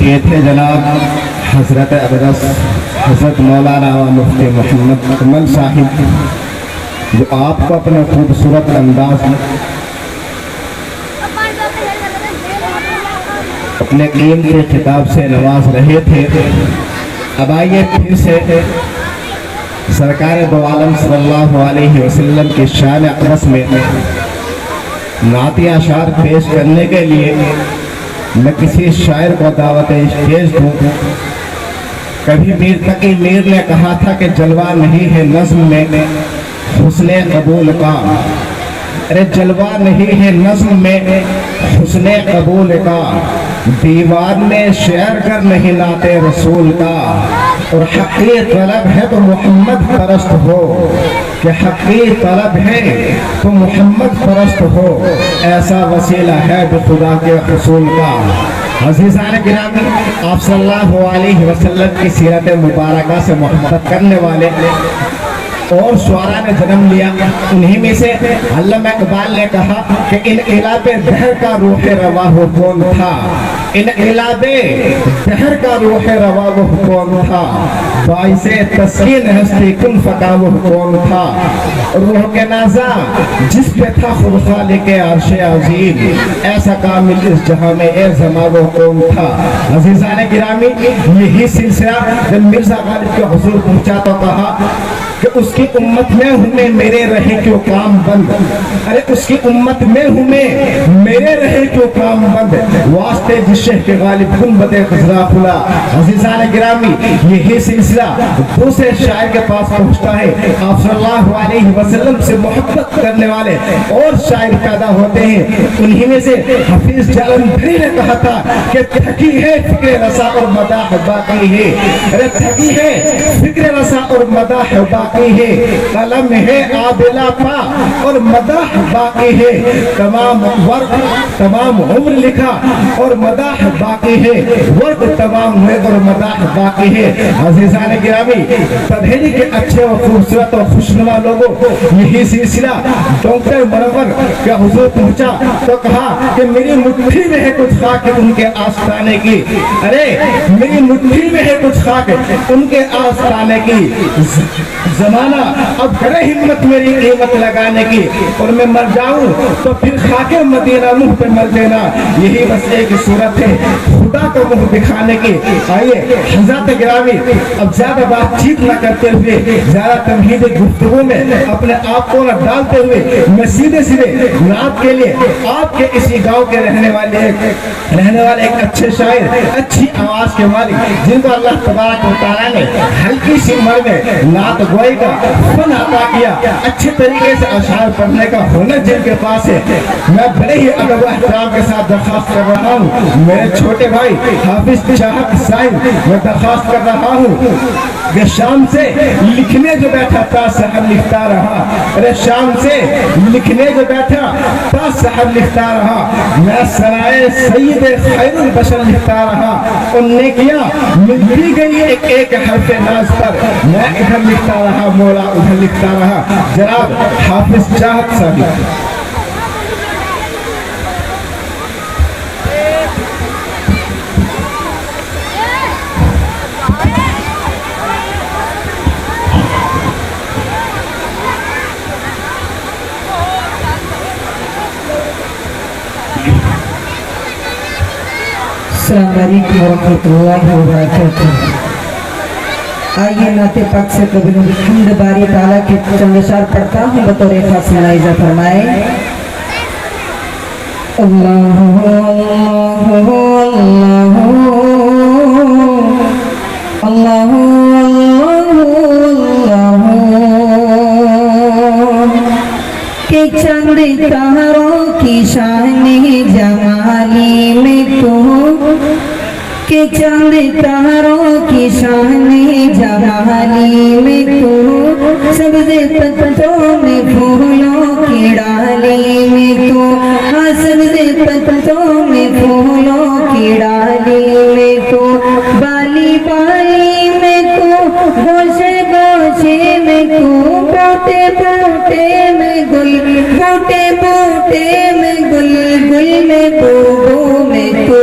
یہ تھے جناب حضرت ابرس حضرت مولانا مفتی محمد اکمل صاحب، جو آپ کو اپنے خوبصورت انداز میں اپنے قیمتی خطاب سے نواز رہے تھے۔ اب آئیے پھر سے سرکار دو عالم صلی اللہ علیہ وسلم کی شان اقدس میں نعتی اشعار پیش کرنے کے لیے میں کسی شاعر کو دعوت پیش دوں۔ کبھی میر تقی میر نے کہا تھا کہ جلوہ نہیں ہے نظم میں حسن قبول کا، ارے جلوہ نہیں ہے نظم میں حسن قبول کا، دیوان میں شعر کر نہیں نعت رسول کا، اور حقی طلب ہے تو محمد پرست ہو، کہ حقی طلب ہے تو محمد پرست ہو، ایسا وسیلہ ہے بخدا کے حصول کا۔ عزیزان گرامی، آپ صلی اللہ علیہ وسلم کی سیرت مبارکہ سے محبت کرنے والے اور شعراء نے جنم لیا، انہی میں سے علامہ اقبال نے کہا کہ ان علاب دہر کا روح رواں وہ کون تھا، ان علاب دہر کا روح رواں وہ کون تھا، باعث تسکین ہستی کن فقا وہ کون تھا، روح کے نازا جس پہ تھا خود خالق عرش عظیم، ایسا کامل اس جہاں میں اے زماں وہ کون تھا۔ عزیزان گرامی، یہی سلسلہ جب مرزا غالب کے حضور پہنچا تو کہا کہ اس کی امت میں ہوں میں میرے رہے کیوں کام بند، ارے اس کی امت میں ہوں میں میرے رہے کیوں کام بند، واسطے جس شیخ کے غالب گنبد خضرا کھلا۔ عزیزان گرامی، یہی سلسلہ دوسرے شاعر کے پاس پہنچتا ہے، آپ صلی اللہ علیہ وسلم سے محبت کرنے والے اور شاعر پیدا ہوتے ہیں۔ انہی میں سے حفیظ جالندھری نے کہا تھا کہ تھکی ہے فکر رسا اور مداح باقی ہے، ارے تھکی ہے فکر رسا اور مداح باقی ہے، قلم ہے آبلا پا اور مداح باقی ہے، تمام ورق تمام عمر لکھا اور مداح باقی ہے، ورق تمام ہوئے اور مداح باقی ہے۔ عزیزان گرامی، تبہیلی کے اچھے اور خوبصورت اور خوشنما لوگوں، یہی سلسلہ ڈاکٹر منور کے حضور پہنچا تو کہا کہ میری مٹھی میں ہے کچھ خاک ان کے آستانے کی، ارے میری مٹھی میں ہے کچھ خاک ان کے آستانے کی، زمانہ اب کرے ہمت میری قیمت لگانے کی، اور میں مر جاؤں تو پھر خاک مدینہ منہ پہ مر دینا، یہی بس ایک صورت ہے خدا کو منہ دکھانے کی۔ آئیے حضرات گرامی، اب زیادہ بات چیت نہ کرتے ہوئے، زیادہ تمہید گفتگو میں اپنے آپ کو نہ ڈالتے ہوئے، میں سیدھے نعت کے لیے آپ کے اسی گاؤں کے رہنے والے ایک اچھے شاعر، اچھی آواز کے مالک، جن کو اللہ تبارک و تعالیٰ نے ہلکی سی عمر میں نعت گوئی کا فن عطا کیا، اچھے طریقے سے اشعار پڑھنے کا ہنر جن کے پاس ہے، میں بڑے ہی ادب و احترام کے ساتھ درخواست کر رہا ہوں میرے چھوٹے بھائی حافظ شاہد صاحب، میں درخواست کر رہا ہوں کہ شام سے لکھنے جو بیٹھا تا سحر لکھتا رہا، ارے شام سے لکھنے جو بیٹھا تا سحر لکھتا رہا، میں سرائے سید خیر البشر لکھتا رہا، ان نے کیا ملتی گئی ایک ایک حرف ناز پر، میں ادھر لکھتا رہا مولا ادھر لکھتا رہا۔ جناب حافظ شاہد صاحب۔ السلام علیکم ورحمۃ اللہ وبرکاتہ۔ آئیے نعت پاک سے قبل حمد باری تعالیٰ کے چند اشعار پڑھتا ہوں، بطور خاص ملاحظہ فرمائے۔ اللہ اللہ اللہ اللہ کہ چند تاروں کی شان جمالی میں تو، کہ چند تاروں کی شان جمالی میں تو، سبز پتوں میں پھولوں کی ڈالی میں تو، ہاں سبز پتوں میں پھولوں کی ڈالی میں تو، بالی بالی میں تو، گوشے گوشے میں تو، بوٹے بوٹے میں گل، بوٹے بوٹے میں گل، گل میں بو میں تو،